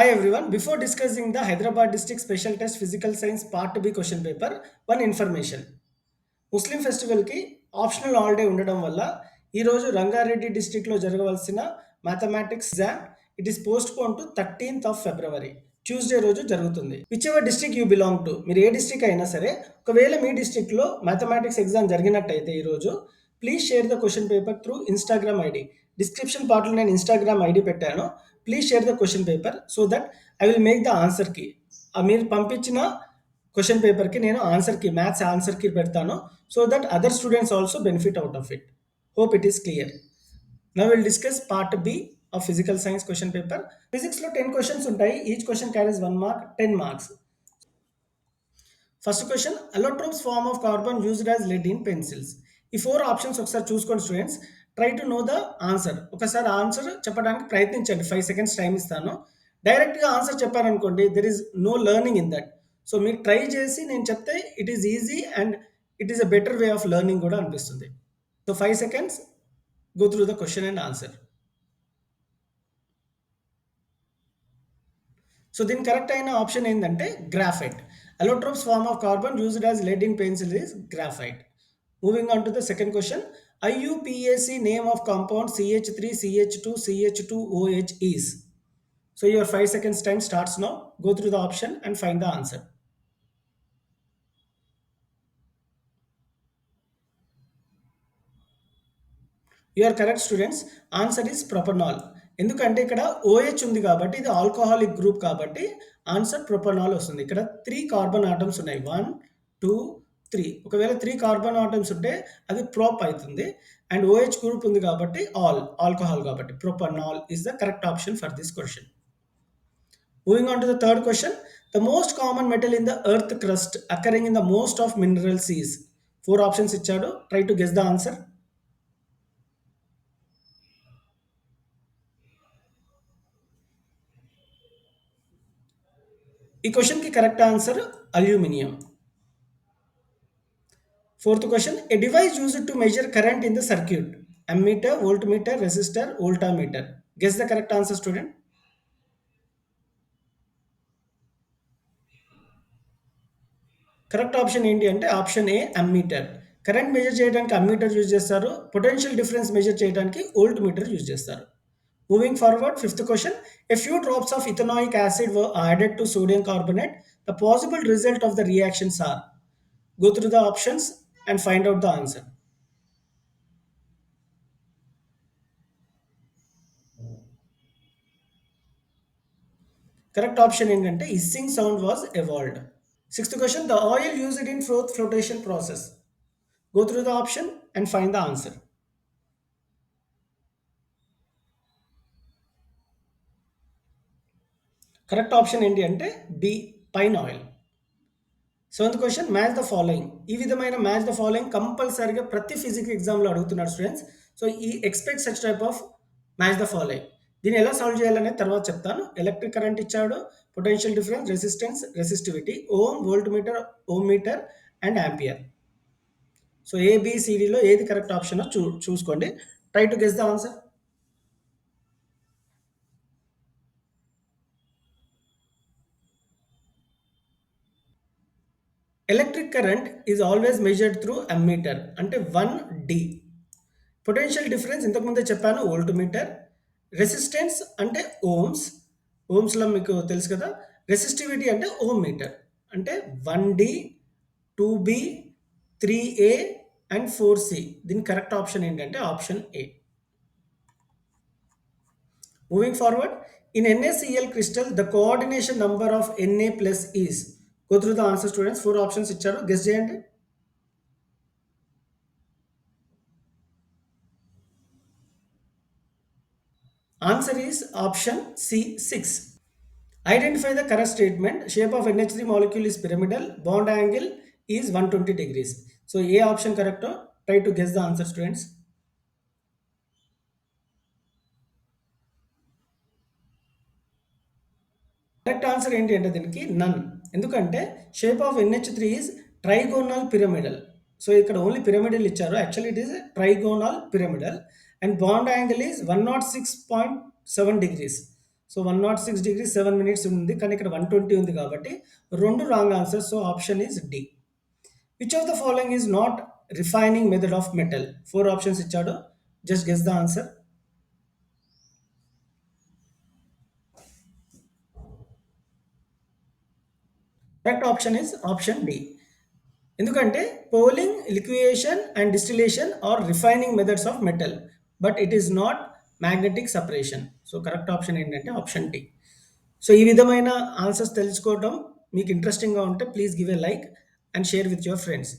Hi everyone. Before discussing the Hyderabad District Special Test Physical Science Part B question paper, one information. ముస్లిం ఫెస్టివల్కి optional holiday ఉండడం వల్ల ఈరోజు రంగారెడ్డి డిస్టిక్లో జరగవలసిన mathematics exam it is post phone to 13th February Tuesday రోజు జరుగుతుంది. Which ever district you belong to, మీరు ఏ district అయినా సరే, ఒకవేళ మీ డిస్ట్రిక్ట్లో మ్యాథమెటిక్స్ ఎగ్జామ్ జరిగినట్టయితే ఈరోజు please share the question paper through Instagram ID. Description పార్ట్లో నేను ఇన్స్టాగ్రామ్ ఐడి పెట్టాను. Please share the question paper so that I will make the answer key. మీరు పంపించిన క్వశ్చన్ పేపర్కి నేను answer key, maths answer key పెడతాను so that other students also benefit out of it. Hope it is clear. Now will discuss part B of physical science question paper. ఫిజిక్స్లో 10 questions ఉంటాయి. Each question carries 1 mark, 10 marks. First question, allotropes form of carbon used as lead in pencils. ఈ 4 options ఒకసారి చూసుకోండి students. Try to know the answer. ఒకసారి answer చెప్పడానికి ప్రయత్నించండి. 5 seconds time ఇస్తాను. డైరెక్ట్గా ఆన్సర్ చెప్పారనుకోండి, there is no learning in that. So మీరు ట్రై చేసి నేను చెప్తే it is easy and it is a better way of learning కూడా అనిపిస్తుంది. So 5 seconds, go through the question and answer. So దీని కరెక్ట్ అయిన ఆప్షన్ ఏంటంటే graphite. Allotropes form of carbon used as lead in pencil is graphite. Moving on to the second question. IUPAC name of compound CH3CH2CH2OH is. So your 5 seconds time starts now. Go through the option and find the answer. You are correct students. Answer is propanol. ఎందుకంటే ఇక్కడ OH ఉంది కాబట్టి ఇది alcoholic group కాబట్టి answer propanol వస్తుంది. ఇక్కడ 3 carbon atoms ఉన్నాయి. 1 2 3. ఒకవేళ 3 కార్బన్ ఆటమ్స్ ఉంటే అది ప్రొప్ అవుతుంది. అండ్ OH గ్రూప్ ఉంది కాబట్టి ఆల్కహాల్ కాబట్టి propanol is the correct option for this question. Moving on to the third question. The most common metal in the earth crust occurring in the most of minerals is. 4 options ఇచ్చాడు. Try to guess the answer. ఈ క్వశ్చన్కి correct answer aluminium. Fourth question, a device used to measure current in the circuit. Ammeter, voltmeter, resistor, voltmeter. Guess the correct answer student. Correct option ఏంటి అంటే option A ammeter. Current measure చేయడానికి ammeter use చేస్తారు. Potential difference measure చేయడానికి volt meter use చేస్తారు. Moving forward, fifth question, a few drops of ethanoic acid were added to sodium carbonate. The possible result of the reactions are. Go through the options and find out the answer. Correct option ఏంటంటే hissing sound was evolved. Sixth question, the oil used in flotation process. Go through the option and find the answer. Correct option ఏంటి అంటే B, pine oil. Seventh question, match the following. ఈ విధమైన match the following కంపల్సరీగా ప్రతి physics ఎగ్జామ్లో అడుగుతున్నారు students. So ఈ expect such type of match the following. దీన్ని ఎలా సాల్వ్ చేయాలనేది తర్వాత చెప్తాను. ఎలక్ట్రిక్ కరెంట్ ఇచ్చాడు, potential difference, resistance, resistivity, ohm, volt meter, ohm meter and ampere. So ఏబిసిడిలో ఏది కరెక్ట్ ఆప్షన్ చూసుకోండి. Try to guess the answer. Electric current is always measured through ammeter అంటే 1D. పొటెన్షియల్ డిఫరెన్స్ ఇంతకుముందే చెప్పాను, volt meter. Resistance అంటే ohms, ఓమ్స్లో మీకు తెలుసు కదా. రెసిస్టివిటీ అంటే ఓమ్ మీటర్. అంటే 1D, 2B, 3A and 4C. దీని కరెక్ట్ ఆప్షన్ ఏంటంటే option A. Moving forward, in NaCl crystal, the coordination number of Na plus is. Go through the answer students. 4 options ఇచ్చారు, guess చేయండి. Answer is option C6. Identify the correct statement. Shape of NH3 molecule is pyramidal. Bond angle is 120 degrees. So A option correct. Try to guess the answer students. Correct answer ఏంటి అంటే దీనికి none. ఎందుకంటే shape of NH3 is trigonal pyramidal. So ఇక్కడ only pyramidal ఇచ్చారు. Actually it is trigonal pyramidal and bond angle is 106.7 degrees. So 106 degree 7 minutes ఉంది కానీ ఇక్కడ 120 ఉంది కాబట్టి రెండు wrong answers. So option is D. Which of the following is not refining method of metal? 4 options ఇచ్చాడు. Just guess the answer. Correct option is option D. ఎందుకంటే poling, liquation and distillation are refining methods of metal, but it is not magnetic separation. So correct option ఏంటంటే option D. So ఈ విధమైన answers తెలుసుకోవడం మీకు ఇంట్రెస్టింగ్గా ఉంటే please give a like and share with your friends.